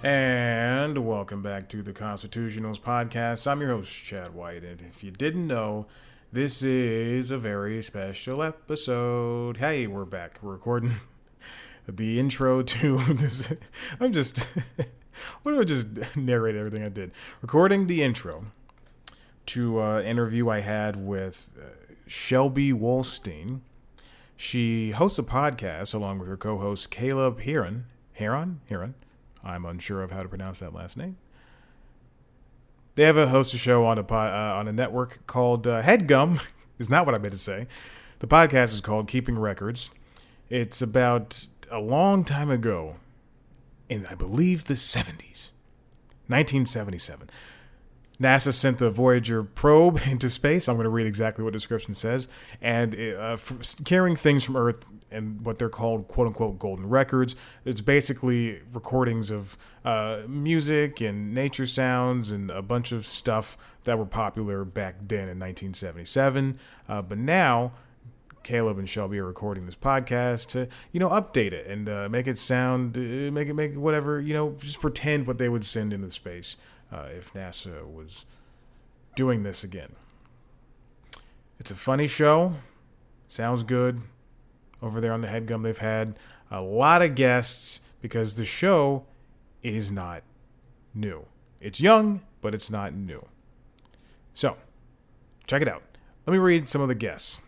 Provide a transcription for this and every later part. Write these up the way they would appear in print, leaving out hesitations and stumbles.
And welcome back to the Constitutionals podcast. I'm your host, Chad White, and if you didn't know, this is a very special episode. Hey, we're back. We're recording the intro to this. I'm just. What do I just narrate everything I did? Recording the intro to an interview I had with Shelby Wolstein. She hosts a podcast along with her co-host Caleb Heron. I'm unsure of how to pronounce that last name. They have a host a show on a network called Headgum. Is not what I meant to say. The podcast is called Keeping Records. It's about a long time ago, in I believe the 70s, 1977. NASA sent the Voyager probe into space. I'm going to read exactly what the description says. And carrying things from Earth and what they're called, quote-unquote, golden records. It's basically recordings of music and nature sounds and a bunch of stuff that were popular back then in 1977. But now, Caleb and Shelby are recording this podcast to, update it and make it sound, make it whatever, just pretend what they would send into space. If NASA was doing this again. It's a funny show. Sounds good. Over there on the Headgum, they've had a lot of guests because the show is not new. It's young, but it's not new. So, check it out. Let me read some of the guests.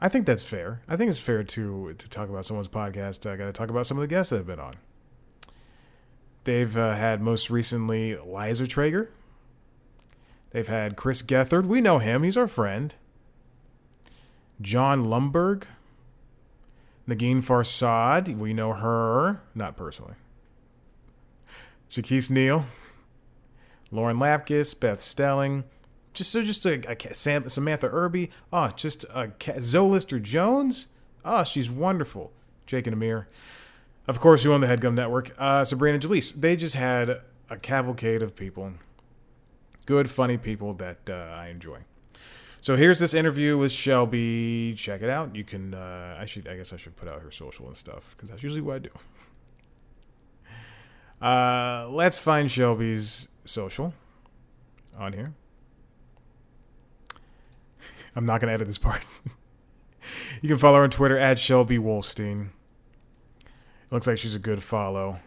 I think that's fair. I think it's fair to talk about someone's podcast. I got to talk about some of the guests that have been on. They've had most recently Liza Traeger. They've had Chris Gethard. We know him. He's our friend. John Lumberg. Nagin Farsad. We know her. Not personally. Shaquise Neal. Lauren Lapkus. Beth Stelling. Samantha Irby. Zoe Lister-Jones. She's wonderful. Jake and Amir. Of course, you own the Headgum Network. Sabrina Jalise. They just had a cavalcade of people. Good, funny people that I enjoy. So here's this interview with Shelby. Check it out. You can, I guess I should put out her social and stuff, because that's usually what I do. Let's find Shelby's social on here. I'm not going to edit this part. You can follow her on Twitter at Shelby Wolstein. Looks like she's a good follow.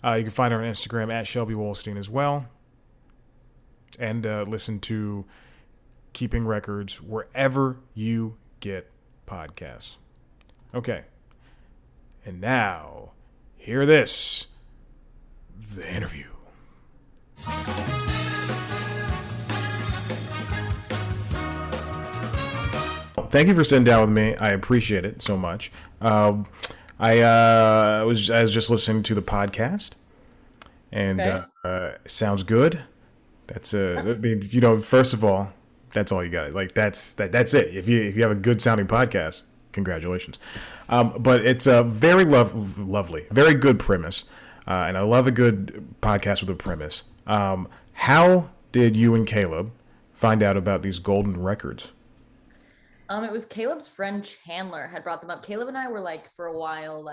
You can find her on Instagram at Shelby Wolstein as well. And listen to Keeping Records wherever you get podcasts. Okay. And now, hear this. The interview. Thank you for sitting down with me. I appreciate it so much. I was just listening to the podcast, and okay. Sounds good. That's first of all, that's all you got. Like that's it. If you have a good sounding podcast, congratulations. But it's a very lovely, very good premise, and I love a good podcast with a premise. How did you and Caleb find out about these golden records? It was Caleb's friend Chandler had brought them up. Caleb and I were for a while,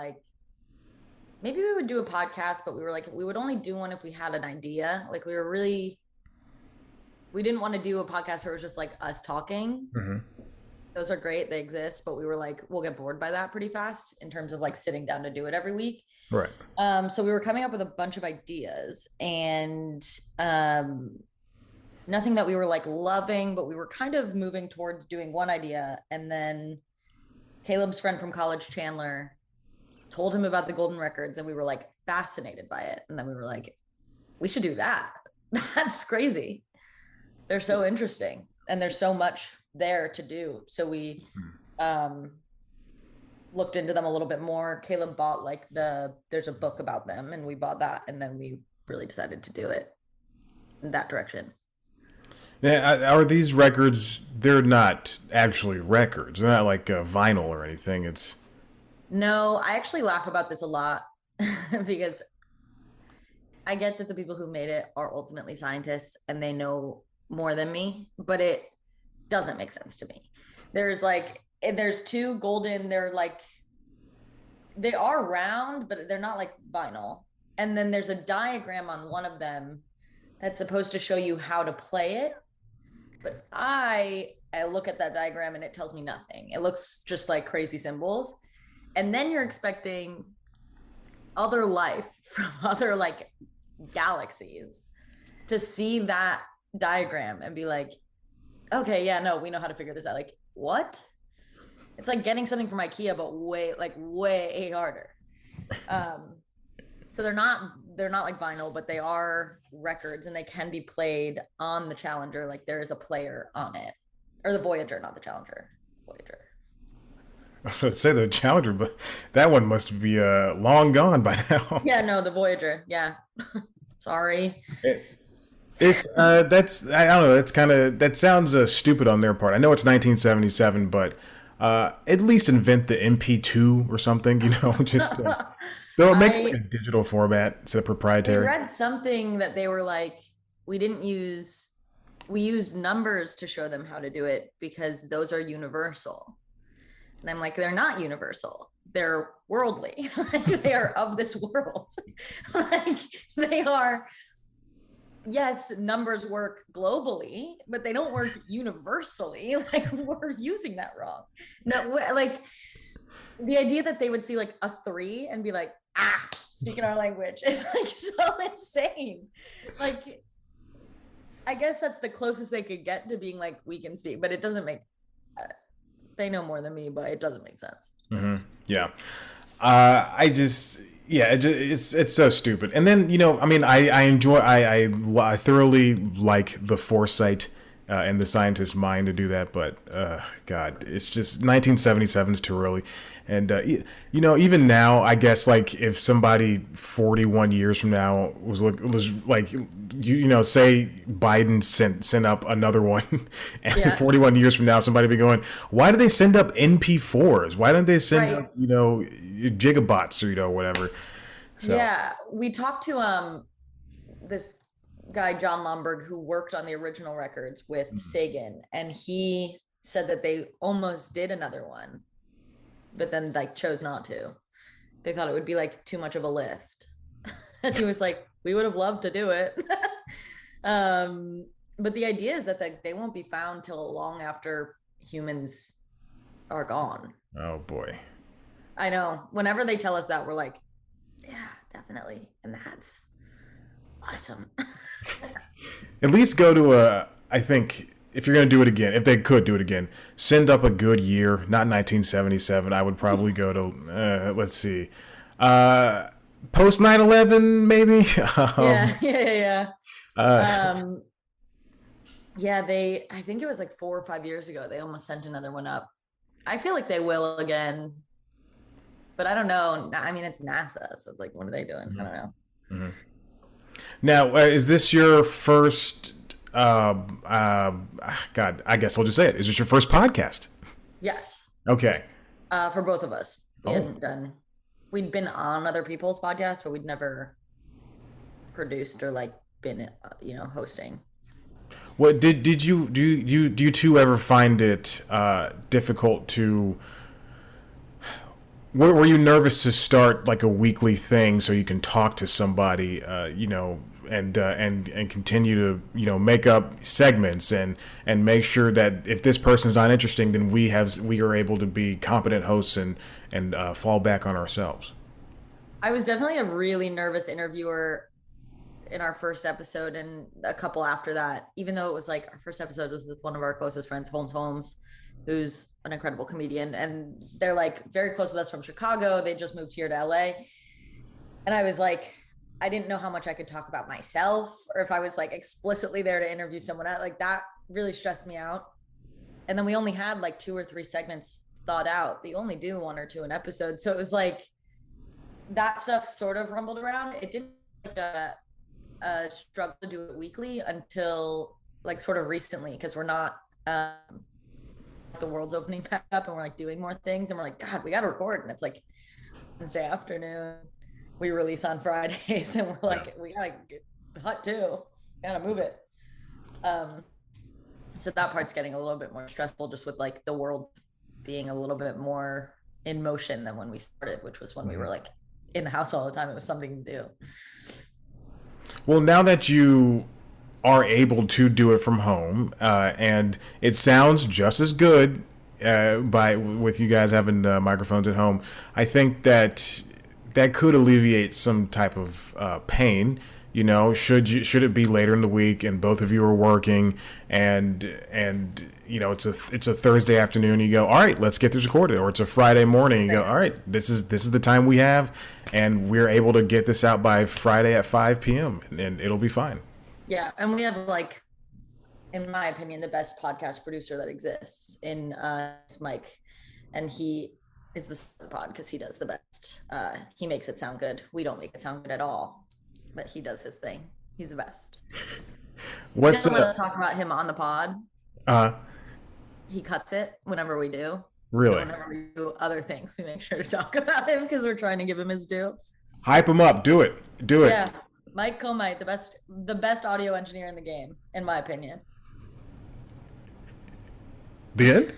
maybe we would do a podcast, but we were we would only do one if we had an idea. We didn't want to do a podcast where it was just us talking. Mm-hmm. Those are great. They exist, but we were we'll get bored by that pretty fast in terms of sitting down to do it every week. Right. So we were coming up with a bunch of ideas and, nothing that we were loving, but we were kind of moving towards doing one idea. And then Caleb's friend from college, Chandler, told him about the golden records, and we were fascinated by it. And then we were we should do that. That's crazy. They're so interesting, and there's so much there to do. So we looked into them a little bit more. Caleb bought there's a book about them, and we bought that, and then we really decided to do it in that direction. Yeah, are these records? They're not actually records. They're not vinyl or anything. No, I actually laugh about this a lot because I get that the people who made it are ultimately scientists and they know more than me, but it doesn't make sense to me. There's two golden. They are round, but they're not vinyl. And then there's a diagram on one of them that's supposed to show you how to play it. But I look at that diagram and it tells me nothing. It looks just like crazy symbols. And then you're expecting other life from other like galaxies to see that diagram and be like, okay, yeah, no, we know how to figure this out. Like, what? It's like getting something from IKEA, but way harder. So they're not like vinyl, but they are records and they can be played on the Challenger. Like there is a player on it, or the Voyager, not the Challenger. Voyager. I was going to say the Challenger, but that one must be long gone by now. Yeah, no, the Voyager. Yeah. Sorry. It's that's I don't know. It's kind of that sounds stupid on their part. I know it's 1977, but at least invent the MP2 or something. You know, just they'll make it like a digital format instead of proprietary. I read something that they were like, we used numbers to show them how to do it because those are universal. And I'm like, they're not universal. They're worldly. Like they are of this world. Like they are. Yes, numbers work globally, but they don't work universally. Like we're using that wrong. No, like the idea that they would see like a 3 and be like, speaking our language is like so insane. Like, I guess that's the closest they could get to being like, we can speak, but it doesn't make, they know more than me, but it doesn't make sense. Mm-hmm. Yeah. It's so stupid. And then, you know, I mean, I thoroughly like the foresight and the scientist's mind to do that, but God, it's just 1977 is too early. And you know, even now, I guess like if somebody 41 years from now was like you know, say Biden sent up another one, and 41 years from now somebody be going, why do they send up NP4s? Why don't they send up, you know, gigabots or, you know, whatever? So. Yeah, we talked to this guy John Lomberg who worked on the original records with Sagan, and he said that they almost did another one, but then like chose not to. They thought it would be like too much of a lift. And he was like, we would have loved to do it. But the idea is that they won't be found till long after humans are gone. Oh boy. I know. Whenever they tell us that, we're like, yeah, definitely. And that's awesome. At least go to I think if you're going to do it again, if they could do it again, send up a good year, not 1977. I would probably go to, let's see, post 9/11, maybe? Yeah. I think it was like 4 or 5 years ago, they almost sent another one up. I feel like they will again, but I don't know. I mean, it's NASA, so it's like, what are they doing? I don't know. Mm-hmm. Now, is this your first... God, I guess I'll just say it. Is this your first podcast? Yes. Okay. For both of us. We'd been on other people's podcasts, but we'd never produced or like been, you know, hosting. What did you do you two ever find it difficult to... Were you nervous to start like a weekly thing so you can talk to somebody, you know, and continue to, you know, make up segments and make sure that if this person's not interesting, then we are able to be competent hosts and fall back on ourselves? I was definitely a really nervous interviewer in our first episode and a couple after that, even though it was like our first episode was with one of our closest friends, Holmes, who's an incredible comedian, and they're like very close with us from Chicago. They just moved here to LA. And I was like, I didn't know how much I could talk about myself or if I was like explicitly there to interview someone else. Like that really stressed me out. And then we only had like 2 or 3 segments thought out, but you only do 1 or 2 an episode. So it was like that stuff sort of rumbled around. It didn't like a struggle to do it weekly until like sort of recently, because we're not the world's opening back up and we're like doing more things and we're like, God, we got to record. And it's like Wednesday afternoon, we release on Fridays and we're like, we got to get hot too. Got to move it. So that part's getting a little bit more stressful just with like the world being a little bit more in motion than when we started, which was when we were like in the house all the time. It was something to do. Well, now that you are able to do it from home, and it sounds just as good by with you guys having microphones at home. I think that that could alleviate some type of pain. You know, should it be later in the week and both of you are working, and you know it's a Thursday afternoon. You go, all right, let's get this recorded, or it's a Friday morning. You go, all right, this is the time we have, and we're able to get this out by Friday at 5 p.m. and it'll be fine. Yeah, and we have like, in my opinion, the best podcast producer that exists in Mike, and he is the pod because he does the best. He makes it sound good. We don't make it sound good at all, but he does his thing. He's the best. What's let us talk about him on the pod. Uh, he cuts it whenever we do. Really? So whenever we do other things, we make sure to talk about him because we're trying to give him his due. Hype him up. Do it. Do it. Yeah. Mike Comite, the best audio engineer in the game, in my opinion. The end?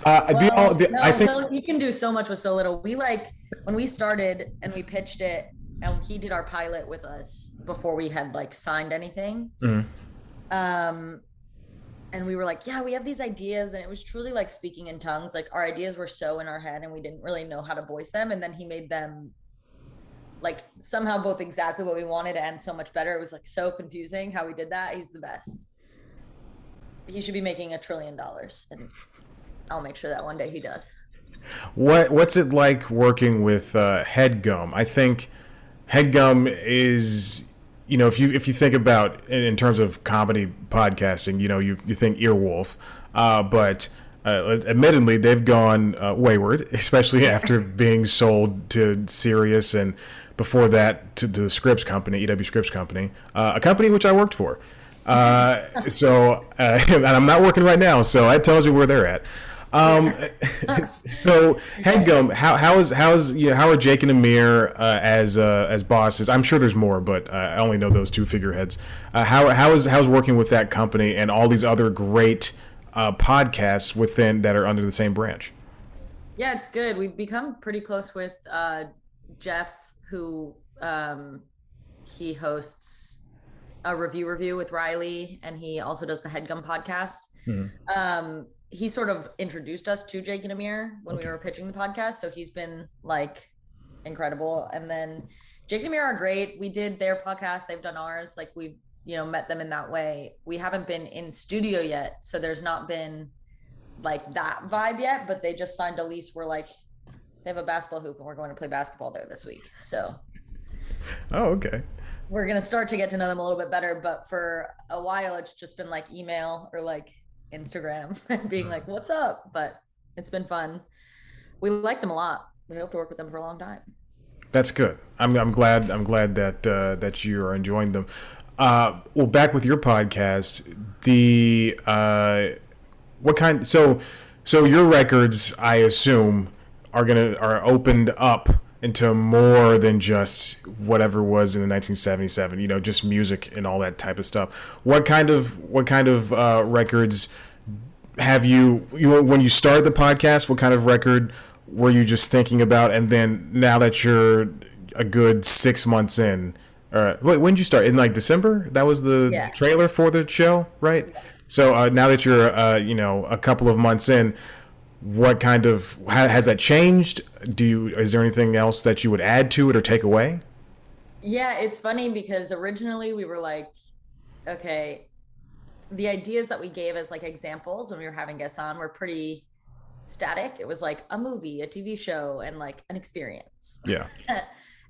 I think he can do so much with so little. We when we started and we pitched it, and he did our pilot with us before we had like signed anything. Mm-hmm. And we were like, yeah, we have these ideas, and it was truly like speaking in tongues. Like our ideas were so in our head, and we didn't really know how to voice them. And then he made them like somehow both exactly what we wanted and so much better. It was like so confusing how we did that. He's the best. He should be making $1 trillion, and I'll make sure that one day he does. What's it like working with Headgum? I think Headgum is, you know, if you think about in terms of comedy podcasting, you know, you think Earwolf, but admittedly they've gone wayward, especially after being sold to Sirius and before that to the Scripps Company, EW Scripps Company, a company which I worked for. And I'm not working right now, so that tells you where they're at. So Headgum, how are Jake and Amir as bosses? I'm sure there's more, but I only know those two figureheads. How's working with that company and all these other great podcasts within that are under the same branch? Yeah, it's good. We've become pretty close with Jeff, who he hosts a review with Riley, and he also does the Headgum podcast. Mm-hmm. He sort of introduced us to Jake and Amir when we were pitching the podcast, so he's been like incredible. And then Jake and Amir are great. We did their podcast, they've done ours. Like we've met them in that way. We haven't been in studio yet, so there's not been like that vibe yet, but they just signed a lease. We're like, they have a basketball hoop and we're going to play basketball there this week. So okay, we're going to start to get to know them a little bit better, but for a while it's just been like email or like Instagram and being like, what's up? But it's been fun. We like them a lot. We hope to work with them for a long time. That's good. I'm glad that that you are enjoying them. Well, back with your podcast, the what kind? So your records, I assume, are opened up into more than just whatever was in the 1977. You know, just music and all that type of stuff. What kind of records have you when you started the podcast? What kind of record were you just thinking about? And then now that you're a good 6 months in, wait, when did you start? In like December? That was the trailer for the show, right? Yeah. So now that you're a couple of months in, what kind of has that changed? Is there anything else that you would add to it or take away? Yeah, it's funny because originally we were like, okay, the ideas that we gave as like examples when we were having guests on were pretty static. It was like a movie, a TV show, and like an experience. Yeah.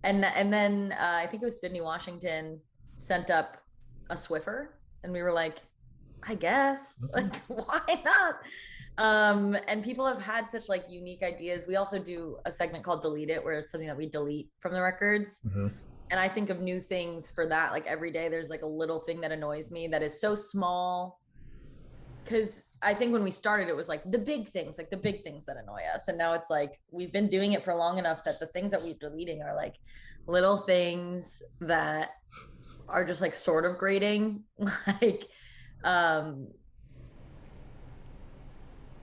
and then I think it was Sydney Washington sent up a Swiffer, and we were like, I guess, like, why not? And people have had such like unique ideas. We also do a segment called Delete It, where it's something that we delete from the records. Mm-hmm. And I think of new things for that. Like every day there's like a little thing that annoys me that is so small. Cause I think when we started, it was like the big things that annoy us. And now it's like, we've been doing it for long enough that the things that we're deleting are like little things that are just like sort of grating. Like,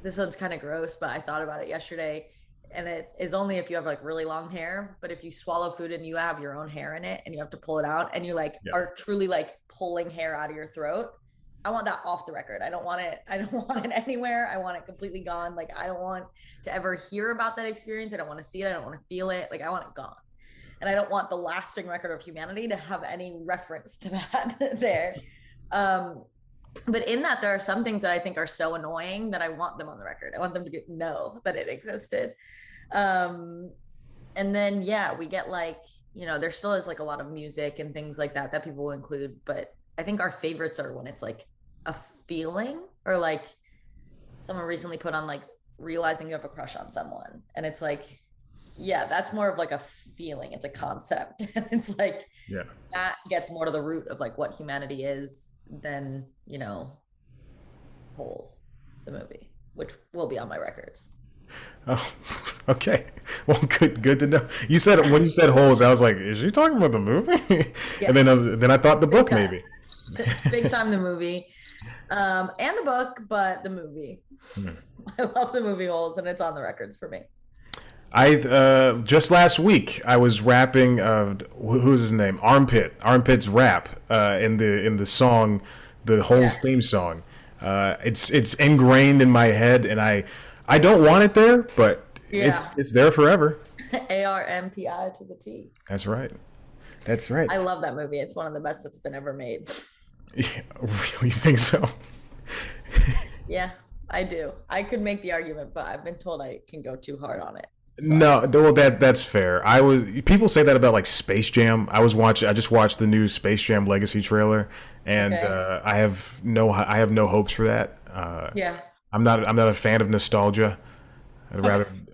this one's kind of gross, but I thought about it yesterday. and it is only if you have like really long hair. But if you swallow food and you have your own hair in it and you have to pull it out and you like Yeah. are truly like pulling hair out of your throat, I want that off the record. I don't want it. I don't want it anywhere. I want it completely gone. Like I don't want to ever hear about that experience. I don't want to see it. I don't want to feel it. Like I want it gone. And I don't want the lasting record of humanity to have any reference to that there. Um, but in that, there are some things that I think are so annoying that I want them on the record. I want them to know that it existed. Um, and then, yeah, we get like, there still is like a lot of music and things like that people will include. But I think our favorites are when it's like a feeling, or like someone recently put on like realizing you have a crush on someone. And it's like, yeah, that's more of like a feeling. It's a concept. And it's like, Yeah. that gets more to the root of like what humanity is than, Holes, the movie, which will be on my records. Oh, okay. Well, good to know. You said when you said holes, I was like, is she talking about the movie? Yeah. And then I thought the book Big time. maybe. Big time the movie. And the book, but the movie. I love the movie Holes, and it's on the records for me. I just last week I was rapping. Who's his name? Armpit's rap in the song, the Holes theme song. It's ingrained in my head, and I don't want it there, but it's there forever. ARMPI to the T. That's right. That's right. I love that movie. It's one of the best that's been ever made. Yeah, really think so? Yeah, I do. I could make the argument, but I've been told I can go too hard on it. So. No, well that's fair. People say that about like Space Jam. I just watched the new Space Jam Legacy trailer, and Okay. I have no hopes for that. Yeah. I'm not a fan of nostalgia.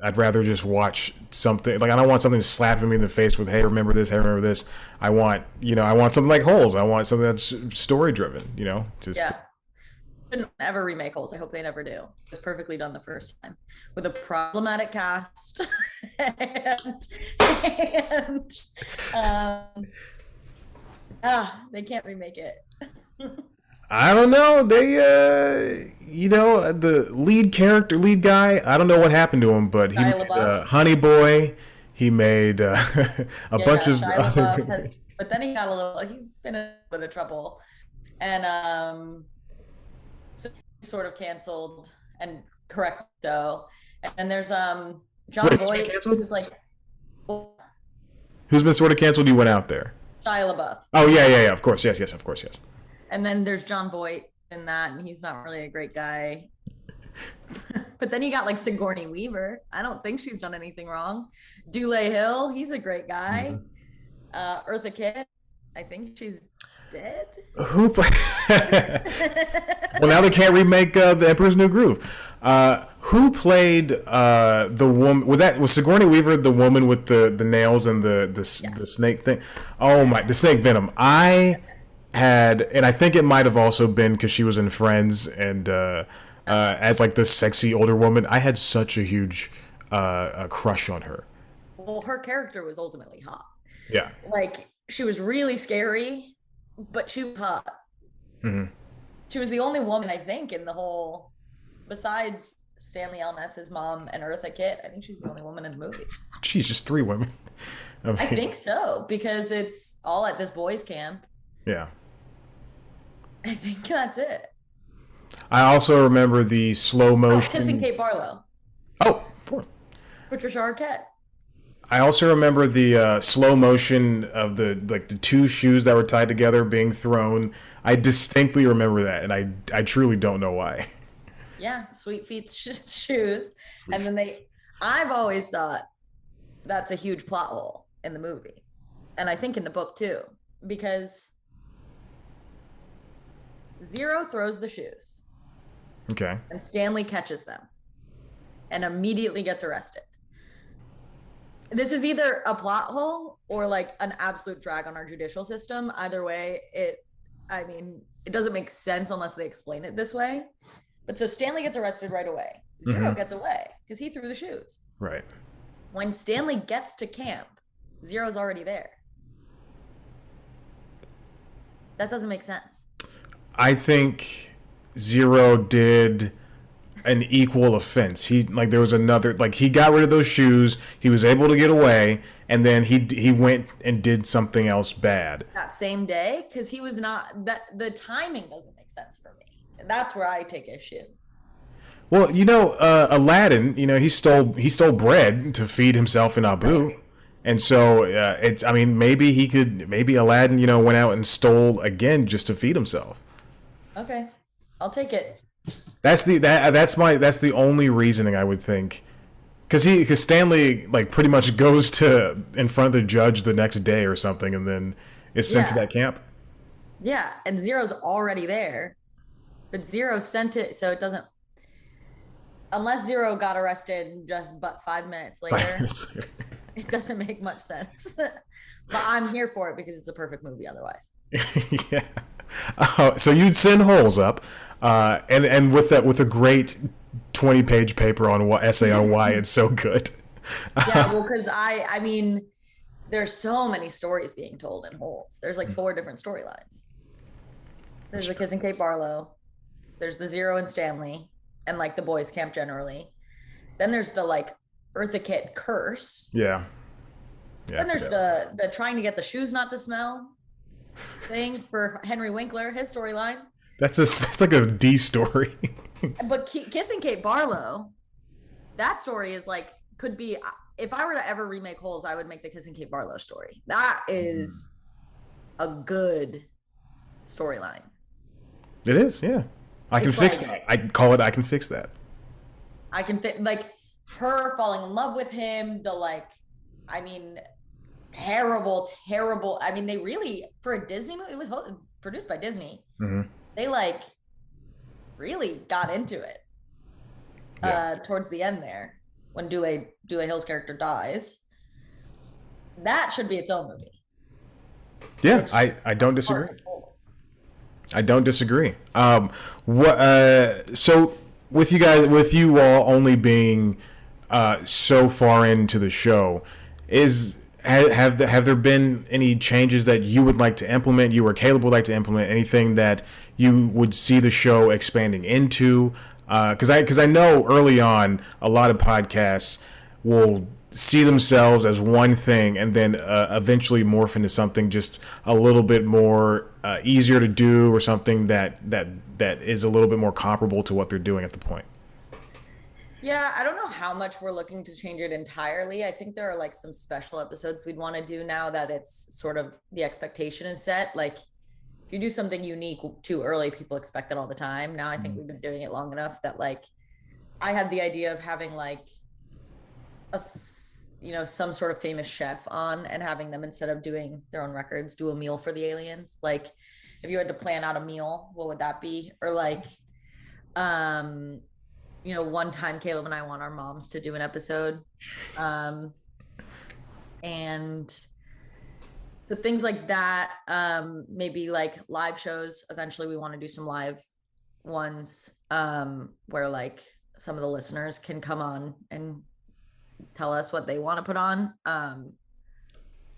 I'd rather just watch something like I don't want something slapping me in the face with hey remember this, hey remember this. I want something like Holes. I want something that's story driven. Just Yeah. Shouldn't ever remake Holes. I hope they never do. It was perfectly done the first time with a problematic cast, and they can't remake it. I don't know. They, the lead guy. I don't know what happened to him, but he Shia made LaBeouf. Honey Boy. He made a bunch of Shia other. LaBeouf has, but then he got a little. He's been in a bit of trouble, and so he's sort of canceled, and correctly so. And then there's John Wait, he's been Voight, canceled? who's like Who's been sort of canceled? You went out there. Shia LaBeouf. Oh yeah. Of course, yes, of course, yes. And then there's John Voight in that, and he's not really a great guy. But then you got like Sigourney Weaver. I don't think she's done anything wrong. Dule Hill, he's a great guy. Eartha Kitt, I think she's dead. Who played? Well, now they can't remake The Emperor's New Groove. Who played the woman? Was Sigourney Weaver the woman with the nails and the snake thing? Oh my, the snake venom. And I think it might have also been because she was in Friends, and as like this sexy older woman, I had such a huge crush on her. Well, her character was ultimately hot. Yeah. Like she was really scary, but she was hot. Mm-hmm. She was the only woman, I think, in the whole, besides Stanley L. Metz's mom and Eartha Kitt. I think she's the only woman in the movie. Geez, just 3 women. I think so, because it's all at this boys' camp. Yeah. I think that's it. I also remember the slow motion. Kissing Kate Barlow. Oh, 4. Patricia Arquette. I also remember the slow motion of the 2 shoes that were tied together being thrown. I distinctly remember that, and I truly don't know why. Yeah, Sweet Feet's shoes. And then I've always thought that's a huge plot hole in the movie. And I think in the book too, because Zero throws the shoes. Okay. And Stanley catches them and immediately gets arrested. This is either a plot hole or like an absolute drag on our judicial system. Either way, it doesn't make sense unless they explain it this way. But so Stanley gets arrested right away. Zero gets away because he threw the shoes. Right. When Stanley gets to camp, Zero's already there. That doesn't make sense. I think Zero did an equal offense. He like there was another like he got rid of those shoes. He was able to get away, and then he went and did something else bad that same day, because he was not that the timing doesn't make sense for me. And that's where I take issue. Well, Aladdin, he stole bread to feed himself in Abu, and so it's. I mean, maybe Aladdin, went out and stole again just to feed himself. Okay, I'll take it. That's the only reasoning I would think, because Stanley like pretty much goes to in front of the judge the next day or something, and then is sent to Yeah, that camp. yeah, and Zero's already there, but Zero sent it, so it doesn't. Unless Zero got arrested just but 5 minutes later, it doesn't make much sense. But I'm here for it because it's a perfect movie otherwise. Yeah. So you'd send Holes up, and with a great 20-page paper on what essay on why it's so good. Yeah, well, because I mean, there's so many stories being told in Holes. There's like 4 different storylines. There's the Kissing Kate Barlow. There's the Zero and Stanley, and like the boys' camp generally. Then there's the like Eartha Kitt curse. Yeah. Then there's the trying to get the shoes not to smell thing for Henry Winkler, his storyline. That's like a D story. But Kissing Kate Barlow, that story is like could be. If I were to ever remake Holes, I would make the Kissing Kate Barlow story. That is a good storyline. It is, yeah. I can fix that. I call it. I can fix that. I can like her falling in love with him. The like, I mean, terrible. I mean, they really for a Disney movie. It was produced by Disney. Mm-hmm. They like really got into it towards the end there when Dule Hill's character dies. That should be its own movie. Yeah, I don't disagree. I don't disagree. So with you all only being so far into the show, have there been any changes that you would like to implement? You or Caleb would like to implement anything that you would see the show expanding into? Because I know early on a lot of podcasts will see themselves as one thing and then eventually morph into something just a little bit more easier to do, or something that is a little bit more comparable to what they're doing at the point. Yeah, I don't know how much we're looking to change it entirely. I think there are like some special episodes we'd want to do now that it's sort of the expectation is set. Like if you do something unique too early, people expect it all the time. Now I think we've been doing it long enough that like I had the idea of having like some sort of famous chef on and having them, instead of doing their own records, do a meal for the aliens. Like if you had to plan out a meal, what would that be? Or like one time Caleb and I want our moms to do an episode. And so things like that, maybe like live shows. Eventually we want to do some live ones where like some of the listeners can come on and tell us what they want to put on.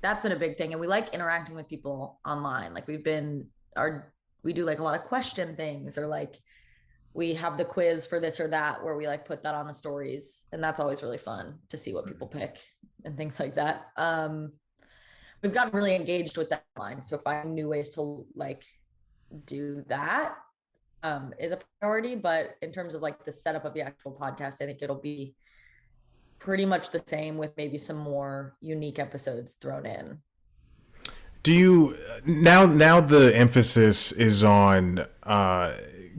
That's been a big thing. And we like interacting with people online. Like we do like a lot of question things, or like we have the quiz for this or that where we like put that on the stories. And that's always really fun to see what people pick and things like that. We've gotten really engaged with that line. So finding new ways to like do that is a priority. But in terms of like the setup of the actual podcast, I think it'll be pretty much the same with maybe some more unique episodes thrown in. Do you now the emphasis is on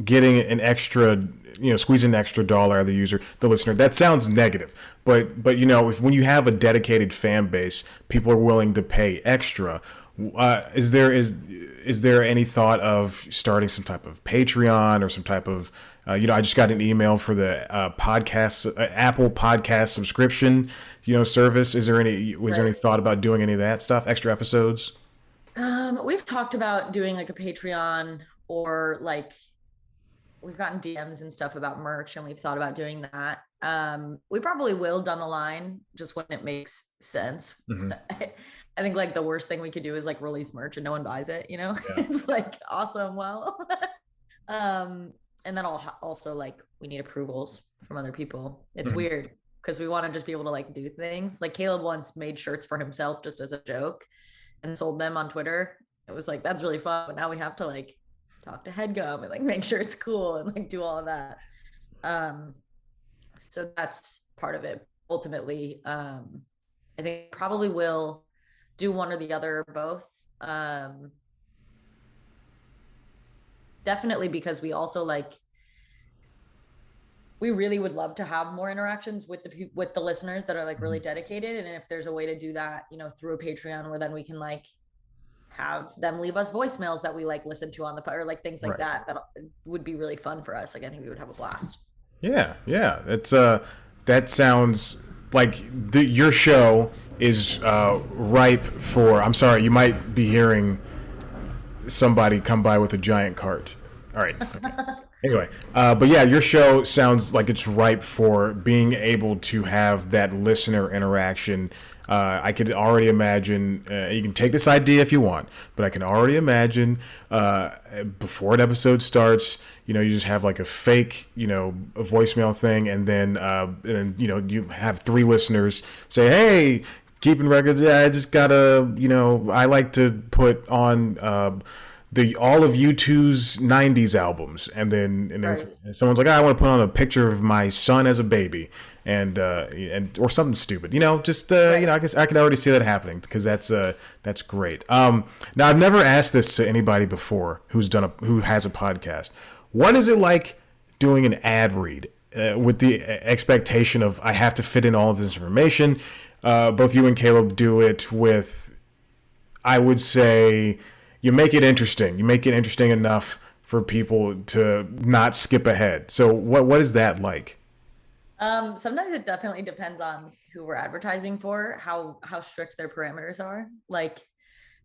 getting an extra, squeezing an extra dollar out of the listener? That sounds negative, but when you have a dedicated fan base, people are willing to pay extra. Is there any thought of starting some type of Patreon or some type of I just got an email for the Apple Podcast subscription, service. Was there any thought about doing any of that stuff, extra episodes? We've talked about doing like a Patreon, or like we've gotten DMs and stuff about merch, and we've thought about doing that. We probably will down the line, just when it makes sense. Mm-hmm. I think like the worst thing we could do is like release merch and no one buys it, Yeah. It's like awesome. Well, And then also like we need approvals from other people. It's weird because we want to just be able to like do things. Like Caleb once made shirts for himself just as a joke and sold them on Twitter. It was like, that's really fun. But now we have to like talk to Headgum and like make sure it's cool and like do all of that. So that's part of it. Ultimately, I think probably will do one or the other or both. Definitely because we also like, we really would love to have more interactions with the listeners that are like really dedicated. And if there's a way to do that, you know, through a Patreon where then we can like have them leave us voicemails that we like listen to on the or like things like that would be really fun for us. Like I think we would have a blast. Yeah, it's that sounds like your show is ripe for. I'm sorry, you might be hearing somebody come by with a giant cart. All right. Okay. Anyway, but yeah, your show sounds like it's ripe for being able to have that listener interaction. I could already imagine, you can take this idea if you want, but I can already imagine before an episode starts, you know, you just have like a fake, you know, a voicemail thing, and then, you know, you have 3 listeners say, hey, keeping records, I just gotta, you know, I like to put on all of U2's 90s albums, and then someone's like, I want to put on a picture of my son as a baby, and or something stupid, you know, just you know, I guess I can already see that happening because that's great. Now I've never asked this to anybody before who has a podcast. What is it like doing an ad read with the expectation of I have to fit in all of this information? Both you and Caleb do it with, I would say, you make it interesting. You make it interesting enough for people to not skip ahead. So what is that like? Sometimes it definitely depends on who we're advertising for, how strict their parameters are. Like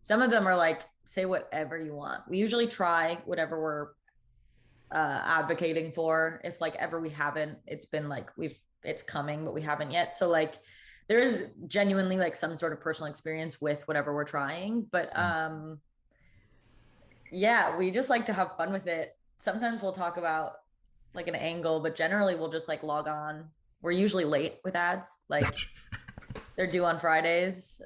some of them are like, say whatever you want. We usually try whatever we're advocating for. If like ever we haven't, it's been like it's coming, but we haven't yet. So like there is genuinely like some sort of personal experience with whatever we're trying, but yeah, we just like to have fun with it. Sometimes we'll talk about like an angle, but generally we'll just like log on. We're usually late with ads. Like they're due on Fridays,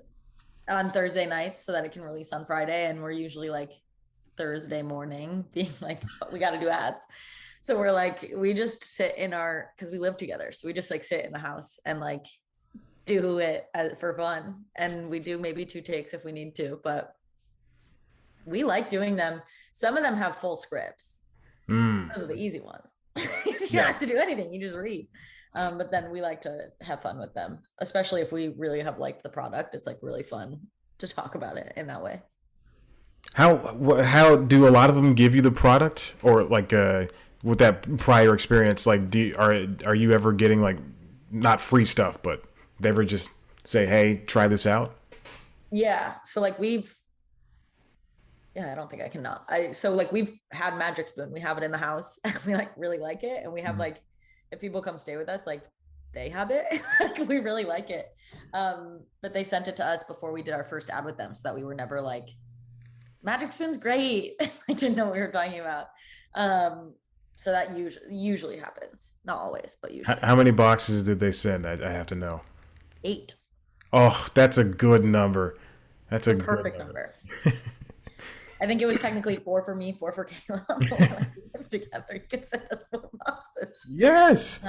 on Thursday nights so that it can release on Friday. And we're usually like Thursday morning being like, we got to do ads. So we're like, we just sit in cause we live together. So we just like sit in the house and like do it for fun. And we do maybe 2 takes if we need to, but we like doing them. Some of them have full scripts. Those are the easy ones. You don't have to do anything. You just read. But then we like to have fun with them, especially if we really have liked the product. It's like really fun to talk about it in that way. How do a lot of them give you the product, or like with that prior experience? Like, are you ever getting like not free stuff, but they ever just say, "Hey, try this out"? Yeah. So like I don't think I can not. So like we've had Magic Spoon. We have it in the house and we like really like it. And we have like, if people come stay with us, like they have it. Like we really like it. But they sent it to us before we did our first ad with them so that we were never like, Magic Spoon's great. I didn't know what we were talking about. So that usually happens. Not always, but usually. How many boxes did they send? I have to know. 8. Oh, that's a good number. That's a perfect good number. I think it was technically 4 for me, 4 for Caleb. Together, you can send us 4 boxes. Yes.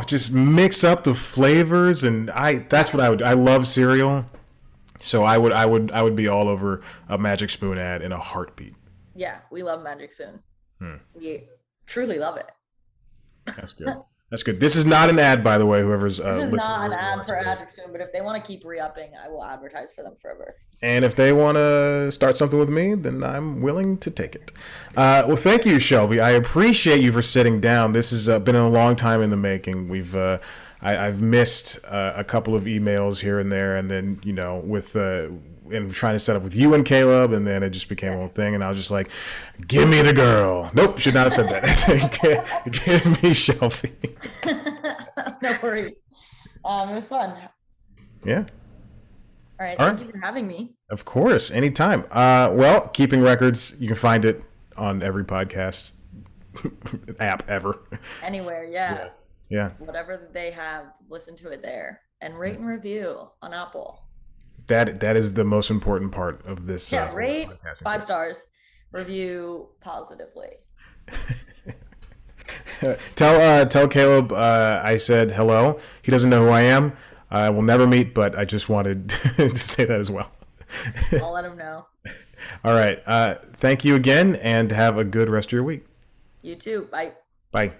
Just mix up the flavors, and that's what I would. I love cereal, so I would be all over a Magic Spoon ad in a heartbeat. Yeah, we love Magic Spoon. We truly love it. That's good. That's good. This is not an ad, by the way. Whoever's this is not an ad for Magic Spoon, but if they want to keep re-upping, I will advertise for them forever. And if they want to start something with me, then I'm willing to take it. Well, thank you, Shelby. I appreciate you for sitting down. This has been a long time in the making. I've missed a couple of emails here and there, and then and trying to set up with you and Caleb, and then it just became a whole thing, and I was just like, give me the girl. Nope, should not have said that. Give me Shelby. No worries. It was fun. Yeah. All right, thank you for having me. Of course, anytime. Well, Keeping Records, you can find it on every podcast app ever. Anywhere, yeah. Yeah. Whatever they have, listen to it there and rate and review on Apple. That is the most important part of this Yeah, whole rate podcasting five thing. stars, review positively. Tell Caleb I said hello. He doesn't know who I am. We'll never meet, but I just wanted to say that as well. I'll let him know. All right. Thank you again, and have a good rest of your week. You too. Bye. Bye.